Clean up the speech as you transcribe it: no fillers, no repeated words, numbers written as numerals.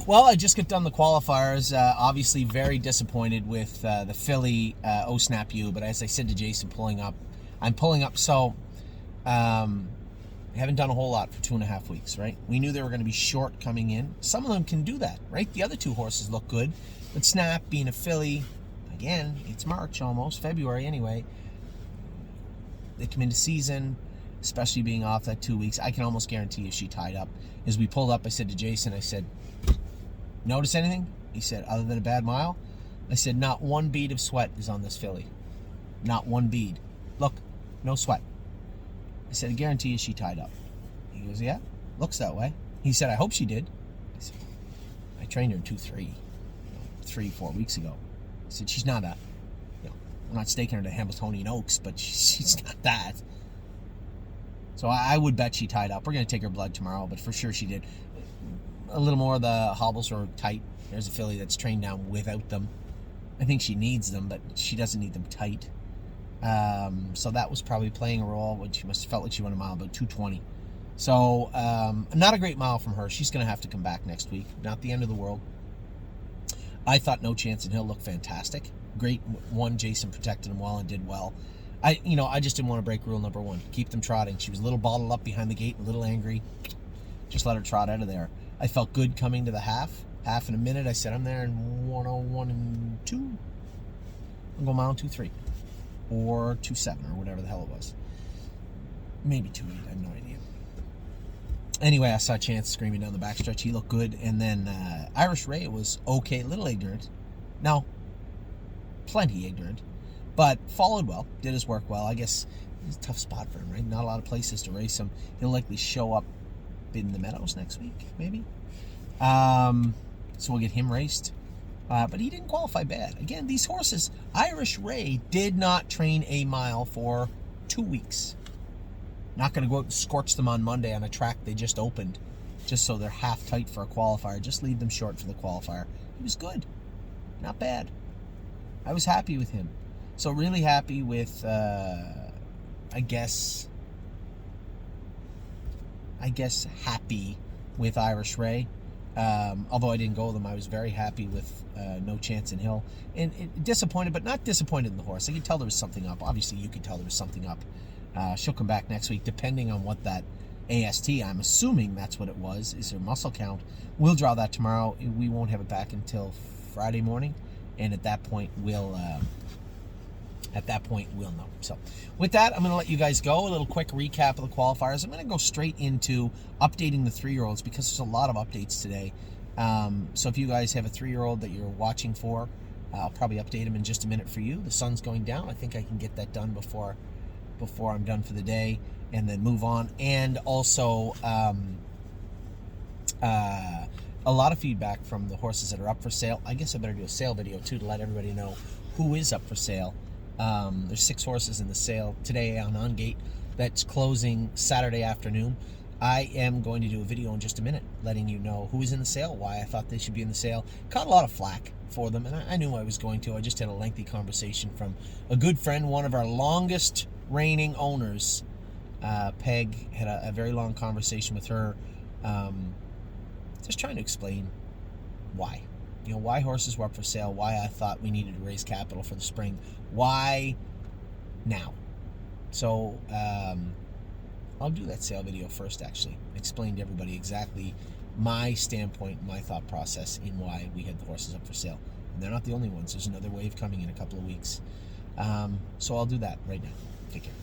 Well, I just got done the qualifiers. Obviously, very disappointed with the filly Oh Snap You. But as I said to Jason, I'm pulling up. So, I haven't done a whole lot for 2.5 weeks, right? We knew they were going to be short coming in. Some of them can do that, right? The other two horses look good. But Snap, being a filly, again, it's March almost, February anyway. They come into season, especially being off that 2 weeks. I can almost guarantee you she tied up. As we pulled up, I said to Jason, I said, notice anything? He said, other than a bad mile? I said, not one bead of sweat is on this filly. Not one bead. Look, no sweat. I said, I guarantee you she tied up. He goes, yeah, looks that way. He said, I hope she did. I said, I trained her in 2-3, 3-4 weeks ago. I said, she's not I'm not staking her to Hamiltonian Oaks, but she's not that. So I would bet she tied up. We're going to take her blood tomorrow, but for sure she did. A little more of the hobbles are tight. There's a filly that's trained down without them. I think she needs them, but she doesn't need them tight. So that was probably playing a role when she must have felt like she went a mile, about 2:20. So not a great mile from her. She's going to have to come back next week. Not the end of the world. I thought No Chance in Hill looked fantastic. Great one. Jason protected him well and did well. I just didn't want to break rule number 1. Keep them trotting. She was a little bottled up behind the gate, a little angry. Just let her trot out of there. I felt good coming to the half in a minute. I said, I'm there in 1:01 and 2. I'll go mile 2:3 or 2:7 or whatever the hell it was. Maybe 2:8. I have no idea. Anyway, I saw Chance screaming down the backstretch. He looked good. And then Irish Ray was okay, a little ignorant. No, plenty ignorant, but followed well, did his work well. I guess it's a tough spot for him, right? Not a lot of places to race him. He'll likely show up in the Meadows next week, maybe. So we'll get him raced. But he didn't qualify bad. Again, these horses, Irish Ray did not train a mile for 2 weeks. Not going to go out and scorch them on Monday on a track they just opened, just so they're half tight for a qualifier. Just leave them short for the qualifier. He was good. Not bad. I was happy with him. So really happy with, I guess happy with Irish Ray. Although I didn't go with them, I was very happy with No Chance in Hill. And disappointed, but not disappointed in the horse. I could tell there was something up. Obviously, you could tell there was something up. She'll come back next week, depending on what that AST, I'm assuming that's what it was, is her muscle count. We'll draw that tomorrow. We won't have it back until Friday morning. And at that point, we'll know. So with that, I'm going to let you guys go. A little quick recap of the qualifiers. I'm going to go straight into updating the 3-year-olds because there's a lot of updates today. So if you guys have a 3-year-old that you're watching for, I'll probably update him in just a minute for you. The sun's going down. I think I can get that done before I'm done for the day and then move on. And also a lot of feedback from the horses that are up for sale. I guess I better do a sale video too to let everybody know who is up for sale. There's 6 horses in the sale today on Gate that's closing Saturday afternoon. I am going to do a video in just a minute letting you know who is in the sale, why I thought they should be in the sale. Caught a lot of flack for them, and I knew I was going to. I just had a lengthy conversation from a good friend, one of our longest reigning owners. Peg had a very long conversation with her, just trying to explain why. Why horses were up for sale, why I thought we needed to raise capital for the spring, why now. So I'll do that sale video first, actually. Explain to everybody exactly my standpoint, my thought process in why we had the horses up for sale. And they're not the only ones. There's another wave coming in a couple of weeks. So I'll do that right now. Take care.